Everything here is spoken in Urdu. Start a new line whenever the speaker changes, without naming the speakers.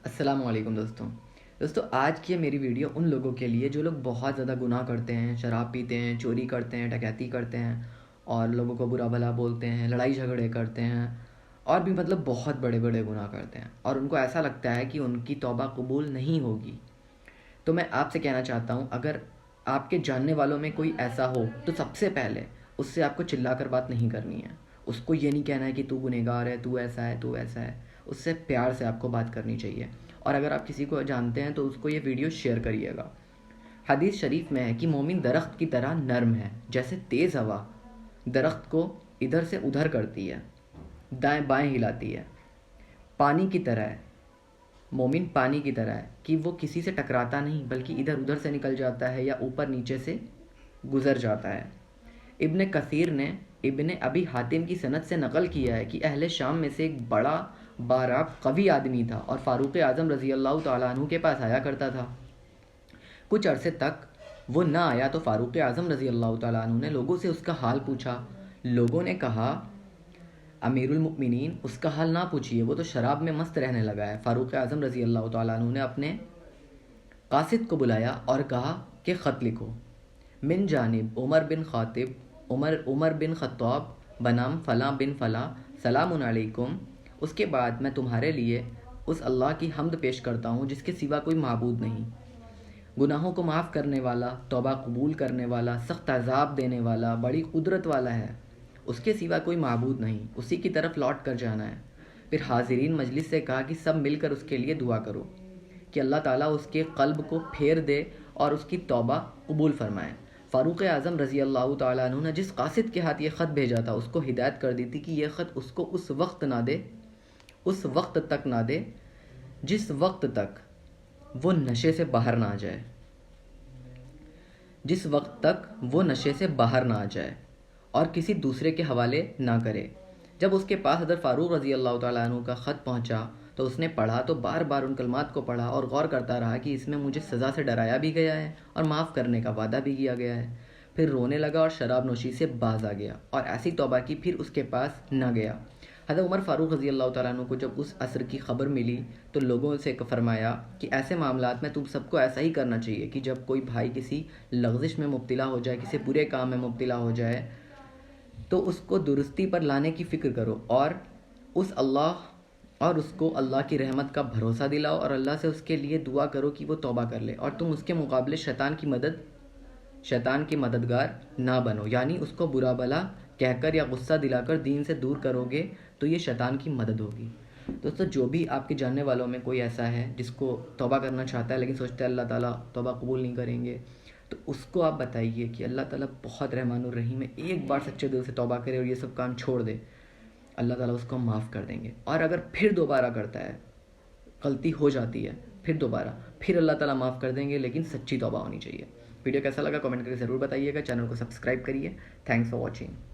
السلام علیکم دوستوں آج کی میری ویڈیو ان لوگوں کے لیے جو لوگ بہت زیادہ گناہ کرتے ہیں، شراب پیتے ہیں، چوری کرتے ہیں، ڈکیتی کرتے ہیں اور لوگوں کو برا بھلا بولتے ہیں، لڑائی جھگڑے کرتے ہیں اور بھی بہت بڑے بڑے گناہ کرتے ہیں اور ان کو ایسا لگتا ہے کہ ان کی توبہ قبول نہیں ہوگی۔ تو میں آپ سے کہنا چاہتا ہوں، اگر آپ کے جاننے والوں میں کوئی ایسا ہو تو سب سے پہلے اس سے آپ کو چلا کر بات نہیں کرنی ہے، اس کو یہ نہیں کہنا ہے کہ تو گنہگار ہے، تو ایسا ہے، تو ایسا ہے۔ اس سے پیار سے آپ کو بات کرنی چاہیے، اور اگر آپ کسی کو جانتے ہیں تو اس کو یہ ویڈیو شیئر کریے گا۔ حدیث شریف میں ہے کہ مومن درخت کی طرح نرم ہے، جیسے تیز ہوا درخت کو ادھر سے ادھر کرتی ہے، دائیں بائیں ہلاتی ہے۔ پانی کی طرح ہے، مومن پانی کی طرح ہے کہ وہ کسی سے ٹکراتا نہیں بلکہ ادھر ادھر سے نکل جاتا ہے یا اوپر نیچے سے گزر جاتا ہے۔ ابن کثیر نے ابن ابی حاتم کی سند سے نقل کیا ہے کہ اہل شام میں سے ایک بڑا باراب قوی آدمی تھا اور فاروق اعظم رضی اللہ تعالیٰ عنہ کے پاس آیا کرتا تھا۔ کچھ عرصے تک وہ نہ آیا تو فاروق اعظم رضی اللہ تعالیٰ عنہ نے لوگوں سے اس کا حال پوچھا۔ لوگوں نے کہا، امیر المؤمنین اس کا حال نہ پوچھیے، وہ تو شراب میں مست رہنے لگا ہے۔ فاروق اعظم رضی اللہ تعالیٰ عنہ نے اپنے قاصد کو بلایا اور کہا کہ خط لکھو، من جانب عمر بن خطاب بنام فلاں بن فلاں، سلام علیکم۔ اس کے بعد میں تمہارے لیے اس اللہ کی حمد پیش کرتا ہوں جس کے سوا کوئی معبود نہیں، گناہوں کو معاف کرنے والا، توبہ قبول کرنے والا، سخت عذاب دینے والا، بڑی قدرت والا ہے، اس کے سوا کوئی معبود نہیں، اسی کی طرف لوٹ کر جانا ہے۔ پھر حاضرین مجلس سے کہا کہ سب مل کر اس کے لیے دعا کرو کہ اللہ تعالیٰ اس کے قلب کو پھیر دے اور اس کی توبہ قبول فرمائے۔ فاروق اعظم رضی اللہ تعالیٰ عنہ نے جس قاصد کے ہاتھ یہ خط بھیجا تھا اس کو ہدایت کر دی تھی کہ یہ خط اس کو اس وقت تک نہ دے جس وقت تک وہ نشے سے باہر نہ آ جائے، اور کسی دوسرے کے حوالے نہ کرے۔ جب اس کے پاس حضرت فاروق رضی اللہ تعالیٰ عنہ کا خط پہنچا تو اس نے پڑھا تو بار بار ان کلمات کو پڑھا اور غور کرتا رہا کہ اس میں مجھے سزا سے ڈرایا بھی گیا ہے اور معاف کرنے کا وعدہ بھی کیا گیا ہے۔ پھر رونے لگا اور شراب نوشی سے باز آ گیا اور ایسی توبہ کی، پھر اس کے پاس نہ گیا۔ حضرت عمر فاروق رضی اللہ تعالیٰ عنہ کو جب اس عصر کی خبر ملی تو لوگوں سے فرمایا کہ ایسے معاملات میں تم سب کو ایسا ہی کرنا چاہیے کہ جب کوئی بھائی کسی لغزش میں مبتلا ہو جائے، کسی برے کام میں مبتلا ہو جائے تو اس کو درستی پر لانے کی فکر کرو اور اس کو اللہ کی رحمت کا بھروسہ دلاؤ اور اللہ سے اس کے لیے دعا کرو کہ وہ توبہ کر لے، اور تم اس کے مقابلے شیطان کی مددگار نہ بنو، یعنی اس کو برا بھلا کہہ کر یا غصہ دلا کر دین سے دور کرو گے تو یہ شیطان کی مدد ہوگی۔ دوستو، جو بھی آپ کے جاننے والوں میں کوئی ایسا ہے جس کو توبہ کرنا چاہتا ہے لیکن سوچتا ہے اللہ تعالیٰ توبہ قبول نہیں کریں گے، تو اس کو آپ بتائیے کہ اللہ تعالیٰ بہت رحمان الرحیم ہے، ایک بار سچے دل سے توبہ کرے اور یہ سب کام چھوڑ دے، اللہ تعالیٰ اس کو معاف کر دیں گے۔ اور اگر پھر دوبارہ کرتا ہے، غلطی ہو جاتی ہے، پھر اللہ تعالیٰ معاف کر دیں گے، لیکن سچی توبہ ہونی چاہیے۔ ویڈیو کیسا لگا کمنٹ کر کے ضرور بتائیے گا، چینل کو سبسکرائب کریے۔ Thanks for watching.